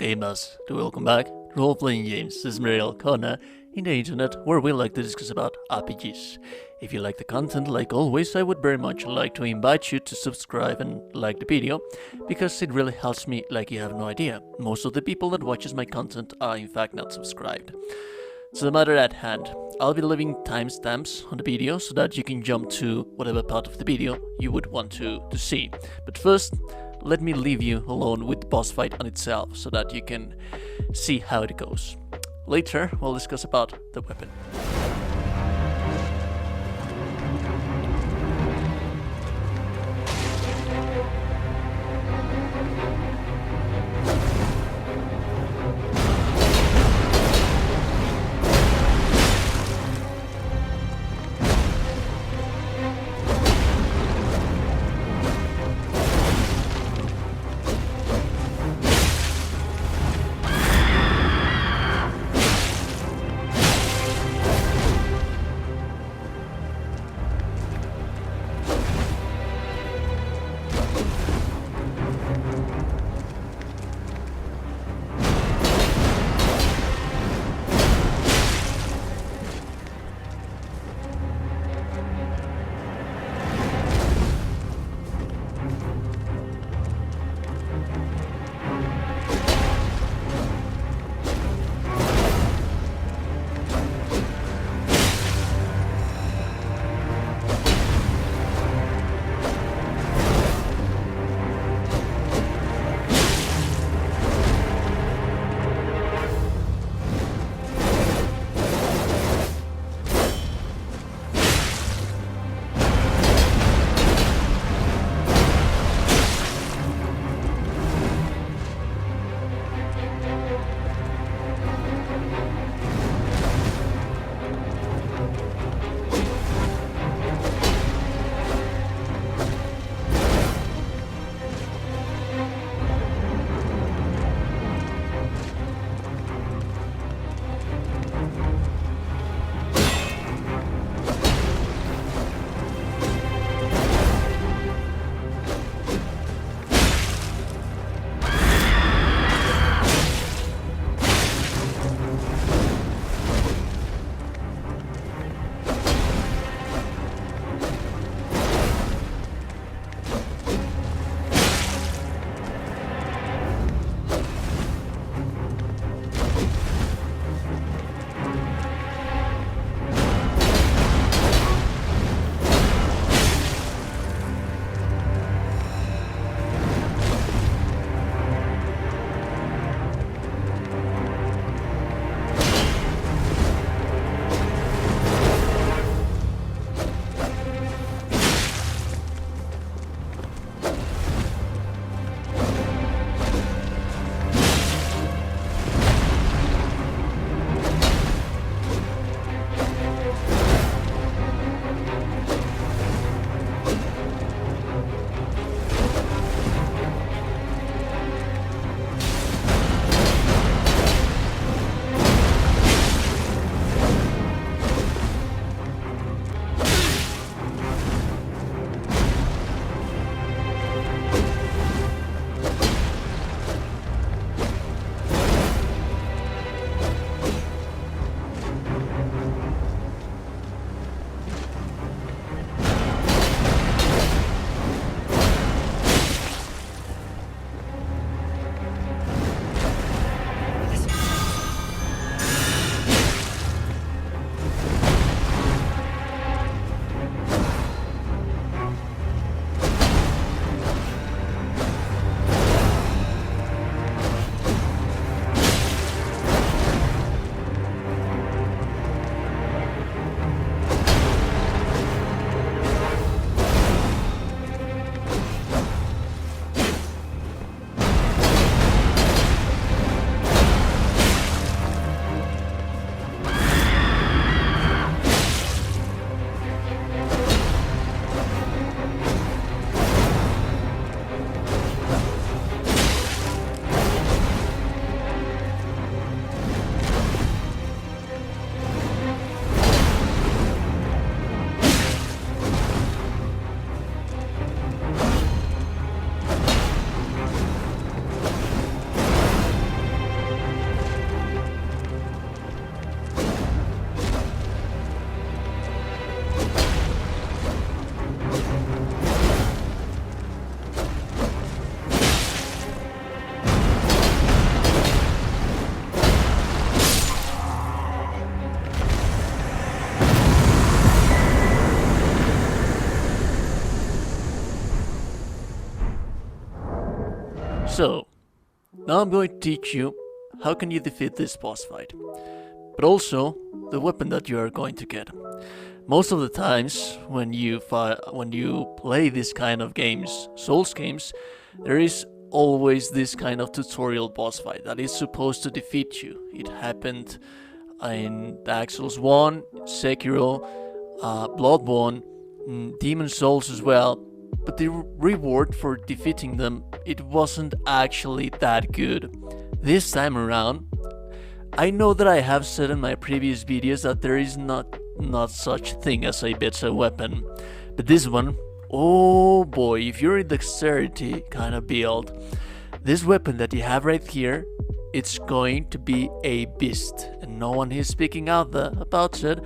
gamers, welcome back to Role-Playing Games. This is Mariel Corner in the internet where we like to discuss about RPGs. If you like the content, like always, I would very much like to invite you to subscribe and like the video, because it really helps me like you have no idea. Most of the people that watches my content are in fact not subscribed. So the matter at hand, I'll be leaving timestamps on the video so that you can jump to whatever part of the video you would want to see. But first, let me leave you alone with the boss fight on itself so that you can see how it goes. Later, we'll discuss about the weapon. So, now I'm going to teach you how can you defeat this boss fight, but also the weapon that you are going to get. Most of the times when you play this kind of games, Souls games, there is always this kind of tutorial boss fight that is supposed to defeat you. It happened in Dark Souls 1, Sekiro, Bloodborne, Demon Souls as well, but the reward for defeating them, it wasn't actually that good. This time around, I know that I have said in my previous videos that there is not such thing as a better weapon, but this one, oh boy, if you're in dexterity kind of build, this weapon that you have right here, it's going to be a beast, and no one is speaking out there about it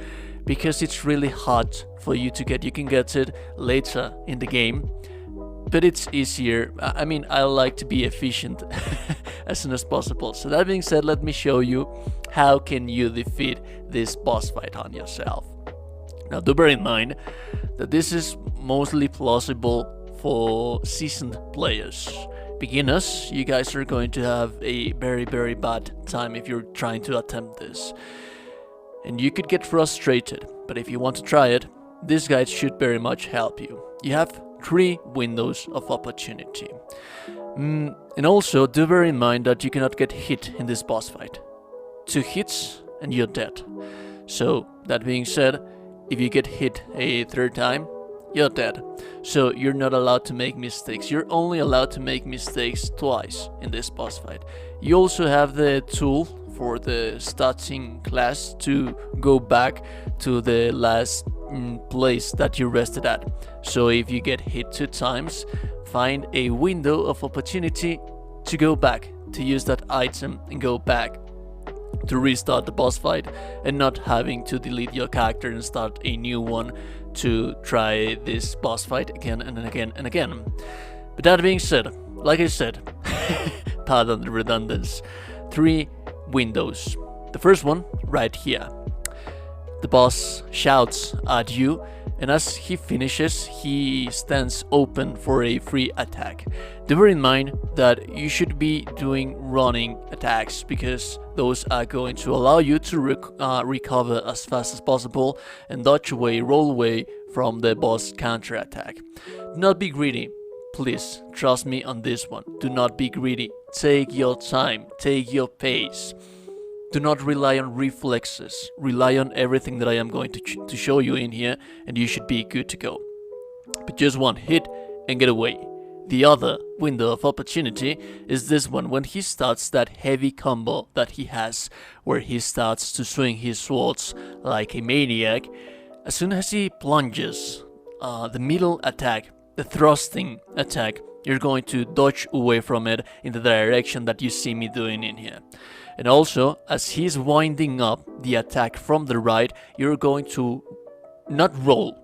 because it's really hard for you to get. You can get it later in the game, but it's easier. I mean, I like to be efficient as soon as possible. So that being said, let me show you how can you defeat this boss fight on yourself. Now do bear in mind that this is mostly plausible for seasoned players. Beginners, you guys are going to have a very bad time if you're trying to attempt this. And you could get frustrated, but if you want to try it, this guide should very much help you. You have 3 windows of opportunity. And also do bear in mind that you cannot get hit in this boss fight. 2 hits and you're dead. So that being said, if you get hit a 3rd time, you're dead. So you're not allowed to make mistakes. You're only allowed to make mistakes twice in this boss fight. You also have the tool for the starting class to go back to the last place that you rested at. So if you get hit 2 times, find a window of opportunity to go back, to use that item and go back to restart the boss fight, and not having to delete your character and start a new one to try this boss fight again and again and again. But that being said, like I said, pardon the redundancy, 3 windows. The first one right here. The boss shouts at you, and as he finishes, he stands open for a free attack. Do bear in mind that you should be doing running attacks, because those are going to allow you to recover as fast as possible and dodge away, roll away from the boss counter attack. Do not be greedy. Please, trust me on this one. Do not be greedy. Take your time, take your pace. Do not rely on reflexes. Rely on everything that I am going to show you in here, and you should be good to go. But just one hit and get away. The other window of opportunity is this one, when he starts that heavy combo that he has, where he starts to swing his swords like a maniac. As soon as he plunges, the middle attack, the thrusting attack, you're going to dodge away from it in the direction that you see me doing in here. And also, as he's winding up the attack from the right, you're going to not roll.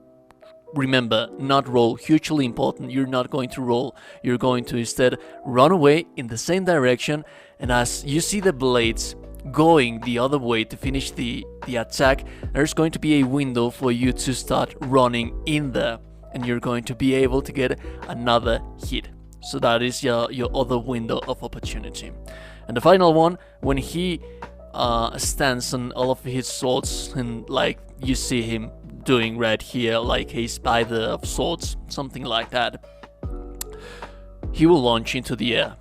Remember, not roll, hugely important. You're not going to roll. You're going to instead run away in the same direction, and as you see the blades going the other way to finish the attack, there's going to be a window for you to start running in there, and you're going to be able to get another hit. So that is your other window of opportunity. And the final one, when he stands on all of his swords, and like you see him doing right here, like a spider of swords, something like that, he will launch into the air.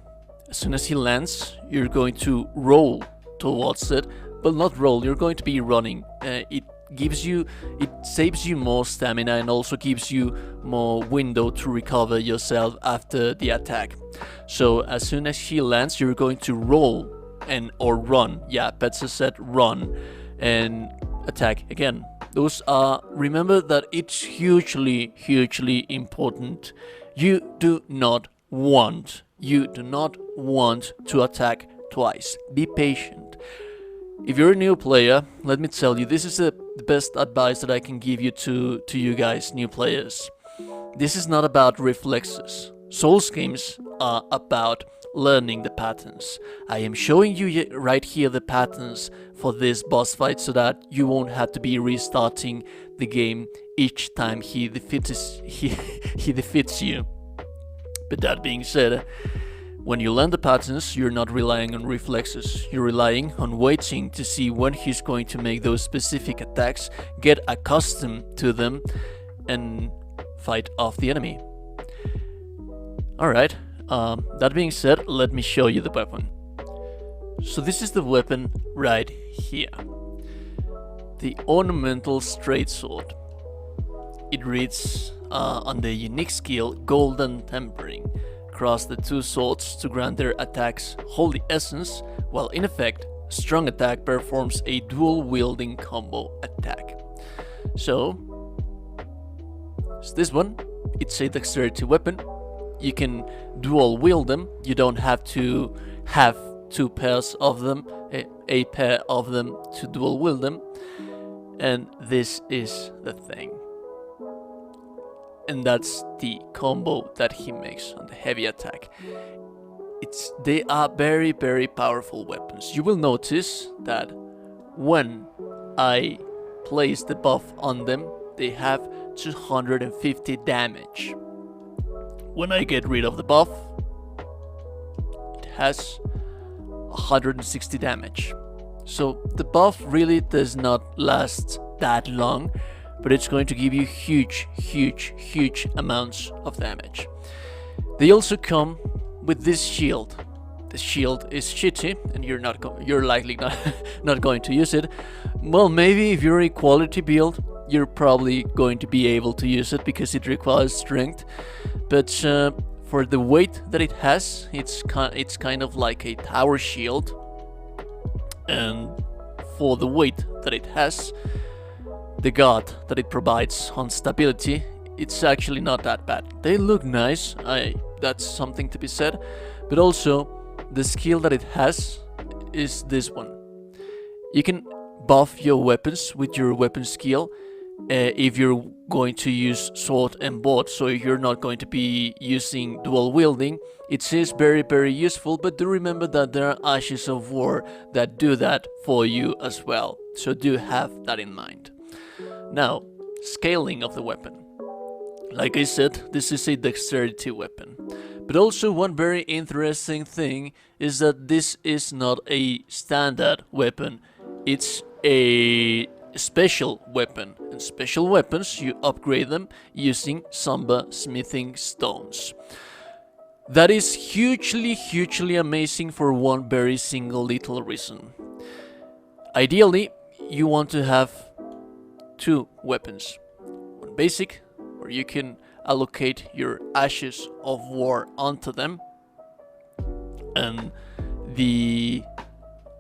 As soon as he lands, you're going to roll towards it, but not roll, you're going to be running. It saves you more stamina and also gives you more window to recover yourself after the attack. So as soon as he lands, you're going to roll or run. Yeah, Petsa said run and attack again. Those are, remember that it's hugely important. You do not want to attack twice. Be patient. If you're a new player, let me tell you, this is the best advice that I can give you to you guys, new players. This is not about reflexes. Souls games are about learning the patterns. I am showing you right here the patterns for this boss fight so that you won't have to be restarting the game each time he defeats you. But that being said, When you learn the patterns, you're not relying on reflexes, you're relying on waiting to see when he's going to make those specific attacks, get accustomed to them, and fight off the enemy. Alright, that being said, let me show you the weapon. So this is the weapon right here. The ornamental straight sword. It reads on the unique skill Golden Tempering. Cross the two swords to grant their attacks Holy Essence, while in effect, strong attack performs a dual wielding combo attack. So, it's this one. It's a dexterity weapon. You can dual wield them. You don't have to have two pairs of them, a pair of them to dual wield them. And this is the thing. And that's the combo that he makes on the heavy attack. They are very, very powerful weapons. You will notice that when I place the buff on them, they have 250 damage. When I get rid of the buff, it has 160 damage. So the buff really does not last that long, but it's going to give you huge, huge, huge amounts of damage. They also come with this shield. The shield is shitty, and you're likely not going to use it. Well, maybe if you're a quality build, you're probably going to be able to use it because it requires strength. But for the weight that it has, it's kind of like a tower shield, and for the weight that it has, the guard that it provides on stability, it's actually not that bad. They look nice, that's something to be said, but also the skill that it has is this one. You can buff your weapons with your weapon skill if you're going to use sword and board. So if you're not going to be using dual wielding, it is very, very useful, but do remember that there are Ashes of War that do that for you as well, so do have that in mind. Now, scaling of the weapon. Like I said, this is a dexterity weapon. But also one very interesting thing is that this is not a standard weapon. It's a special weapon. And special weapons, you upgrade them using Samba smithing stones. That is hugely, hugely amazing for one very single little reason. Ideally, you want to have two weapons. One basic, where you can allocate your Ashes of War onto them, and the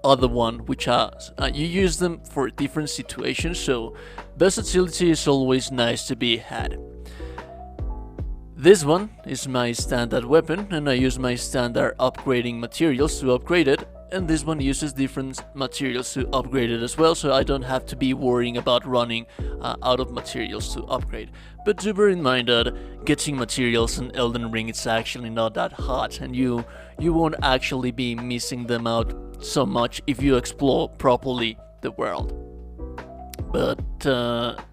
other one which you use them for different situations, so versatility is always nice to be had. This one is my standard weapon, and I use my standard upgrading materials to upgrade it, and this one uses different materials to upgrade it as well, so I don't have to be worrying about running out of materials to upgrade. But do bear in mind that getting materials in Elden Ring is actually not that hard, and you won't actually be missing them out so much if you explore properly the world. But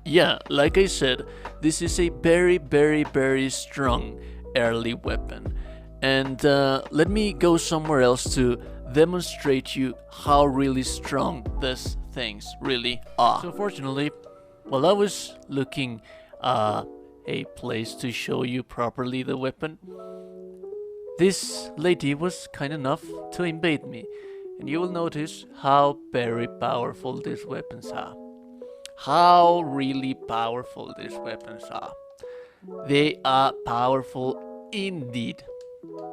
yeah, like I said, this is a very, very, very strong early weapon. And let me go somewhere else to demonstrate you how really strong these things really are. So fortunately, while I was looking a place to show you properly the weapon, this lady was kind enough to invade me, and you will notice how very powerful these weapons are. How really powerful these weapons are. They are powerful indeed.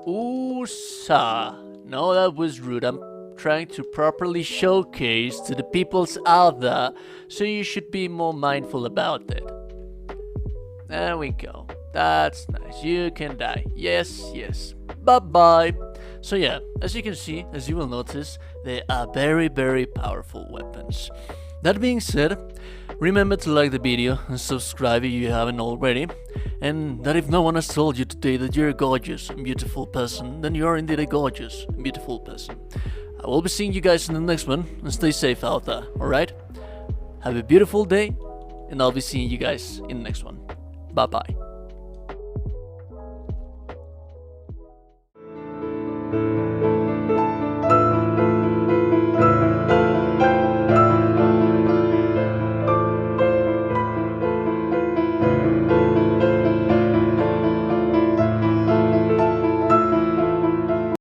Ooh, sir. No, that was rude. I'm trying to properly showcase to the peoples out there, so you should be more mindful about it. There we go. That's nice. You can die. Yes, yes. Bye-bye. So yeah, as you can see, as you will notice, they are very, very powerful weapons. That being said, remember to like the video and subscribe if you haven't already, and that if no one has told you today that you're a gorgeous and beautiful person, then you are indeed a gorgeous and beautiful person. I will be seeing you guys in the next one, and stay safe out there, alright? Have a beautiful day, and I'll be seeing you guys in the next one. Bye bye.